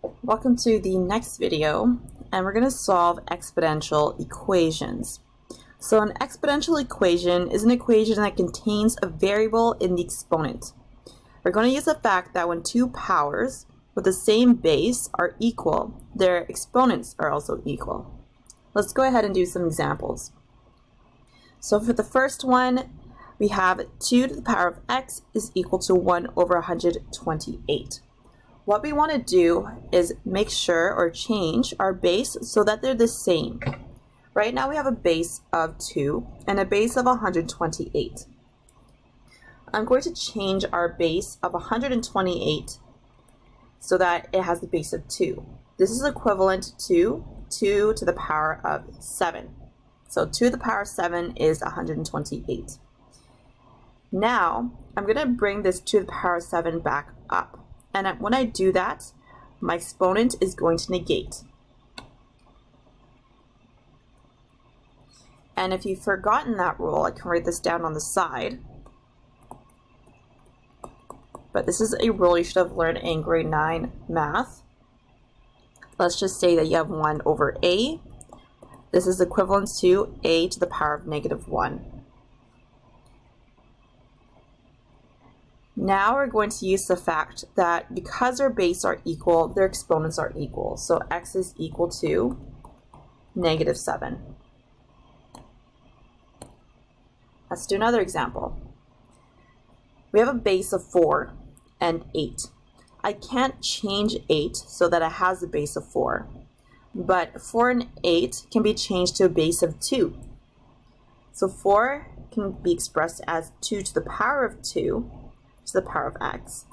Welcome to the next video, and we're going to solve exponential equations. So an exponential equation is an equation that contains a variable in the exponent. We're going to use the fact that when two powers with the same base are equal, their exponents are also equal. Let's go ahead and do some examples. So for the first one, we have 2 to the power of x is equal to 1 over 128. What we want to do is make sure or change our base so that they're the same. Right now we have a base of 2 and a base of 128. I'm going to change our base of 128 so that it has the base of 2. This is equivalent to 2 to the power of 7. So 2 to the power of 7 is 128. Now I'm going to bring this 2 to the power of 7 back up. And when I do that, my exponent is going to negate. And if you've forgotten that rule, I can write this down on the side. But this is a rule you should have learned in grade 9 math. Let's just say that you have 1 over a. This is equivalent to a to the power of negative 1. Now we're going to use the fact that because our bases are equal, their exponents are equal. So x is equal to negative 7. Let's do another example. We have a base of 4 and 8. I can't change 8 so that it has a base of 4. But 4 and 8 can be changed to a base of 2. So 4 can be expressed as 2 to the power of 2 to the power of x,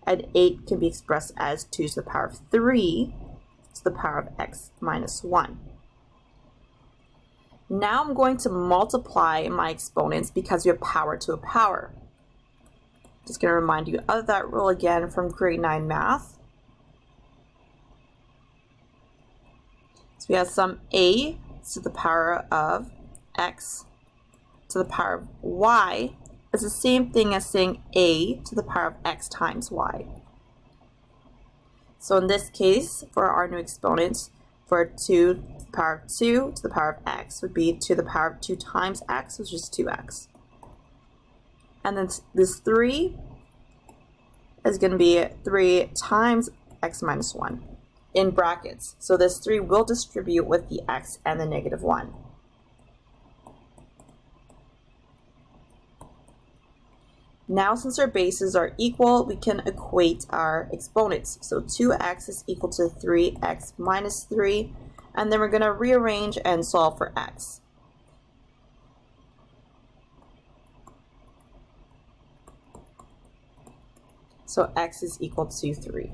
and 8 can be expressed as 2 to the power of 3 to the power of x minus 1. Now I'm going to multiply my exponents because we have power to a power. Just going to remind you of that rule again from grade 9 math. So we have some a to the power of x to the power of y. It's the same thing as saying a to the power of x times y. So in this case, for our new exponent, for 2 to the power of 2 to the power of x would be 2 to the power of 2 times x, which is 2x. And then this 3 is going to be 3 times x minus 1 in brackets. So this 3 will distribute with the x and the negative 1. Now, since our bases are equal, we can equate our exponents. So 2x is equal to 3x minus 3, and then we're going to rearrange and solve for x. So x is equal to 3.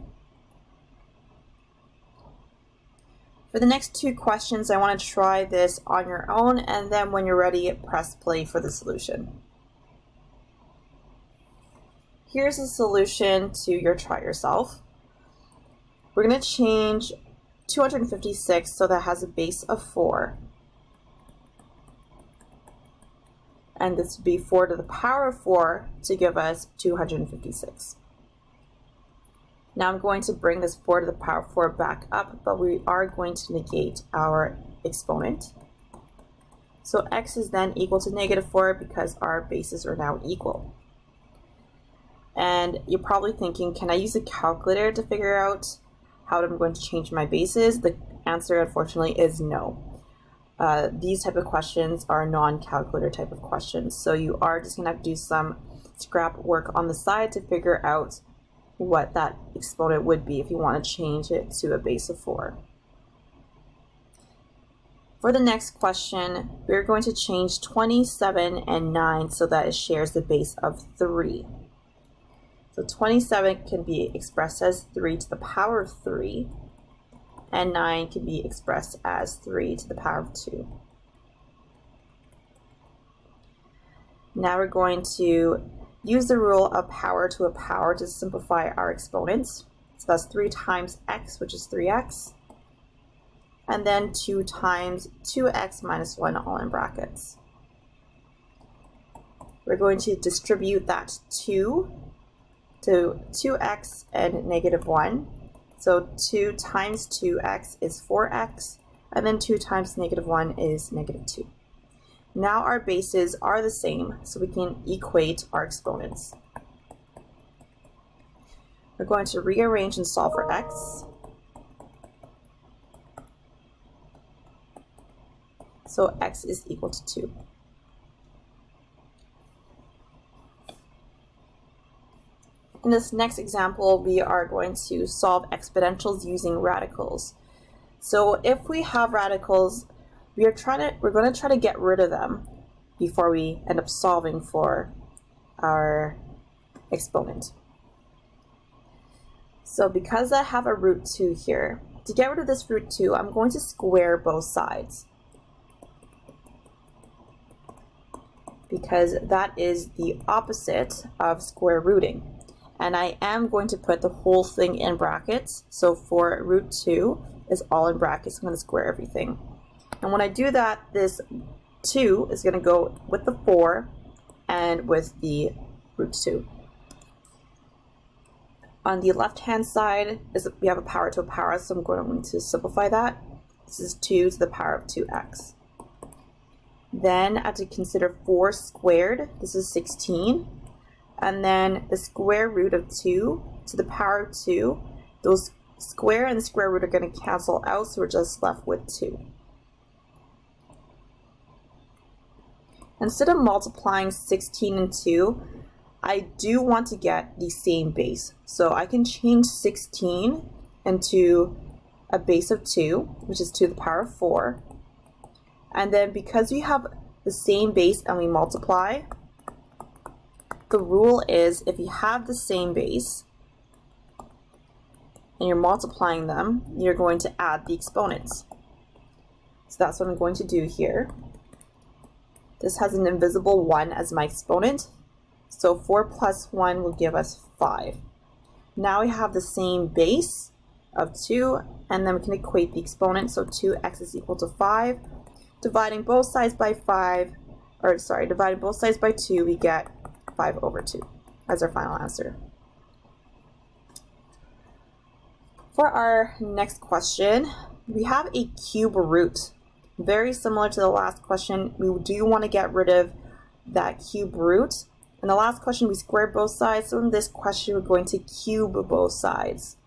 For the next two questions, I want to try this on your own, and then when you're ready, press play for the solution. Here's a solution to your try yourself. We're going to change 256 so that has a base of 4. And this would be 4 to the power of 4 to give us 256. Now I'm going to bring this 4 to the power of 4 back up, but we are going to negate our exponent. So x is then equal to negative 4 because our bases are now equal. And you're probably thinking, can I use a calculator to figure out how I'm going to change my bases? The answer, unfortunately, is no. These type of questions are non-calculator type of questions. So you are just going to have to do some scrap work on the side to figure out what that exponent would be if you want to change it to a base of 4. For the next question, we're going to change 27 and 9 so that it shares the base of 3. So 27 can be expressed as 3 to the power of 3, and 9 can be expressed as 3 to the power of 2. Now we're going to use the rule of power to a power to simplify our exponents. So that's 3 times x, which is 3x, and then 2 times 2x minus 1, all in brackets. We're going to distribute that 2 to 2x and negative 1. So 2 times 2x is 4x, and then 2 times -1 is -2. Now our bases are the same, so we can equate our exponents. We're going to rearrange and solve for x. So x is equal to 2. In this next example, we are going to solve exponentials using radicals. So if we have radicals, we're going to try to get rid of them before we end up solving for our exponent. So because I have a root 2 here, to get rid of this root 2, I'm going to square both sides, because that is the opposite of square rooting. And I am going to put the whole thing in brackets. So for root 2 is all in brackets. I'm going to square everything. And when I do that, this 2 is going to go with the 4 and with the root 2. On the left-hand side, we have a power to a power, so I'm going to simplify that. This is 2 to the power of 2x. Then I have to consider 4 squared. This is 16. And then the square root of 2 to the power of 2. Those square and the square root are going to cancel out, so we're just left with 2. Instead of multiplying 16 and 2, I do want to get the same base. So I can change 16 into a base of 2, which is 2 to the power of 4. And then because we have the same base and we multiply, the rule is if you have the same base and you're multiplying them, you're going to add the exponents. So that's what I'm going to do here. This has an invisible 1 as my exponent. So 4 plus 1 will give us 5. Now we have the same base of 2, and then we can equate the exponent. So 2x is equal to 5. Dividing both sides by 2, we get 5 over 2 as our final answer. For our next question, we have a cube root. Very similar to the last question, we do want to get rid of that cube root. In the last question, we squared both sides, so in this question, we're going to cube both sides.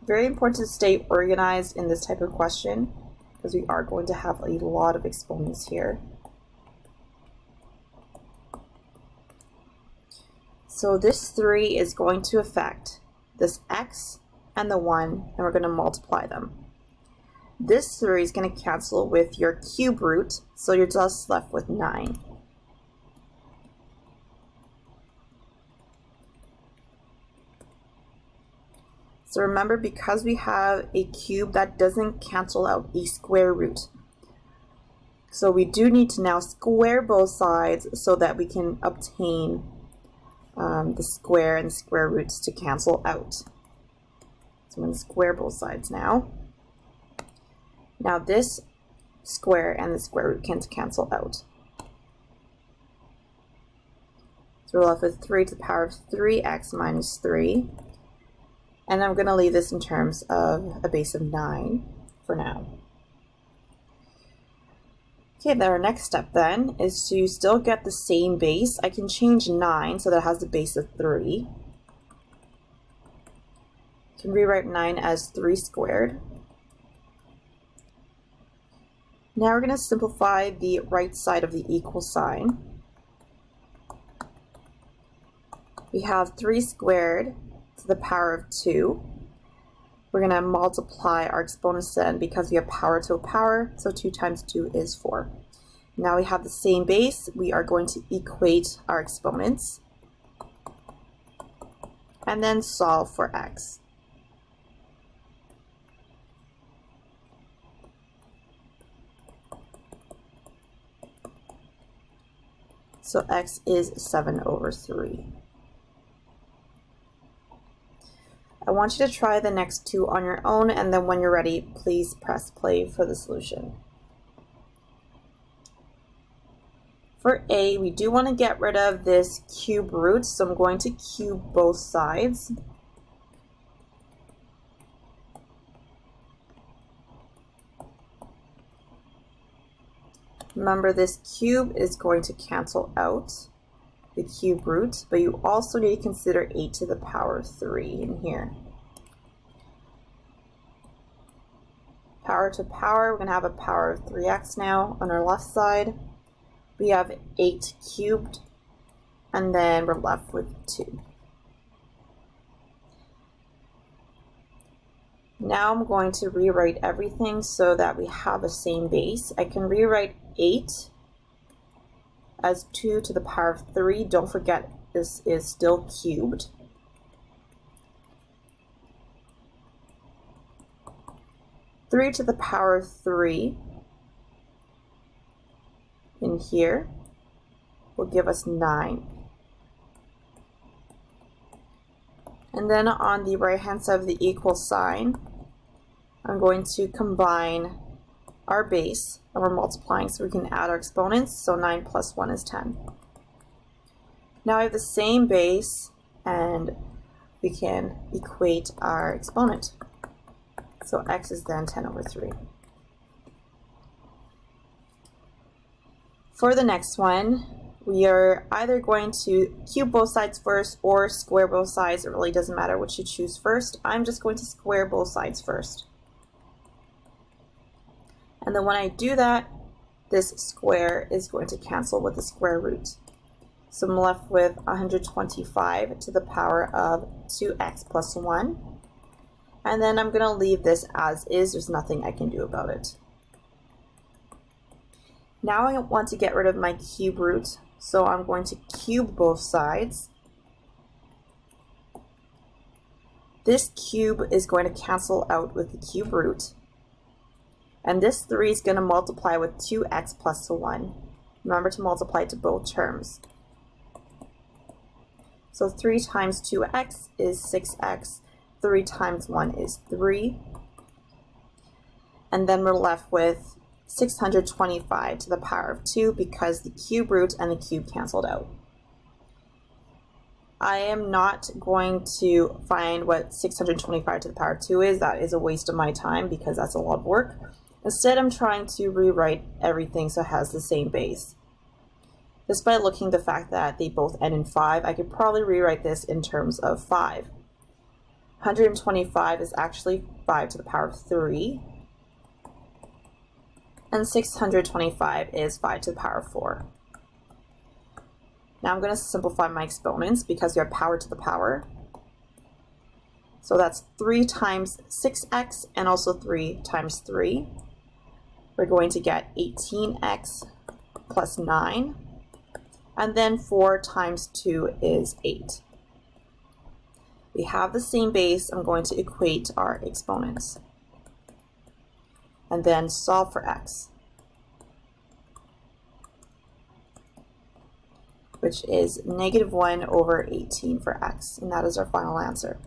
Very important to stay organized in this type of question, because we are going to have a lot of exponents here. So this 3 is going to affect this x and the 1, and we're going to multiply them. This 3 is going to cancel with your cube root, so you're just left with 9. So remember, because we have a cube, that doesn't cancel out a square root. So we do need to now square both sides so that we can obtain the square and square roots to cancel out. So I'm going to square both sides now. Now this square and the square root can cancel out. So we're left with 3 to the power of 3x minus 3. And I'm going to leave this in terms of a base of 9 for now. Okay, then our next step then is to still get the same base. I can change 9 so that it has the base of 3. I can rewrite 9 as 3 squared. Now we're going to simplify the right side of the equal sign. We have 3 squared to the power of 2. We're going to multiply our exponents then because we have power to a power, so 2 times 2 is 4. Now we have the same base. We are going to equate our exponents and then solve for x. So x is 7 over 3. I want you to try the next two on your own, and then when you're ready, please press play for the solution. For A, we do want to get rid of this cube root, so I'm going to cube both sides. Remember, this cube is going to cancel out the cube root, but you also need to consider 8 to the power 3 in here. Power to power, we're going to have a power of 3x now on our left side. We have 8 cubed, and then we're left with 2. Now I'm going to rewrite everything so that we have the same base. I can rewrite 8 as 2 to the power of 3. Don't forget, this is still cubed. Three to the power of 3 in here will give us 9. And then on the right hand side of the equal sign, I'm going to combine our base, and we're multiplying so we can add our exponents, so 9 plus 1 is 10. Now I have the same base, and we can equate our exponent. So x is then 10 over 3. For the next one, we are either going to cube both sides first or square both sides. It really doesn't matter which you choose first. I'm just going to square both sides first. And then when I do that, this square is going to cancel with the square root. So I'm left with 125 to the power of 2x plus 1. And then I'm going to leave this as is. There's nothing I can do about it. Now I want to get rid of my cube root, so I'm going to cube both sides. This cube is going to cancel out with the cube root. And this 3 is going to multiply with 2x plus 1. Remember to multiply to both terms. So 3 times 2x is 6x. 3 times 1 is 3. And then we're left with 625 to the power of 2 because the cube root and the cube canceled out. I am not going to find what 625 to the power of 2 is. That is a waste of my time because that's a lot of work. Instead, I'm trying to rewrite everything so it has the same base. Despite looking at the fact that they both end in 5, I could probably rewrite this in terms of 5. 125 is actually 5 to the power of 3. And 625 is 5 to the power of 4. Now I'm going to simplify my exponents because we have power to the power. So that's 3 times 6x and also 3 times 3. We're going to get 18x plus 9. And then 4 times 2 is 8. We have the same base. I'm going to equate our exponents. And then solve for x, which is -1 over 18 for x, and that is our final answer.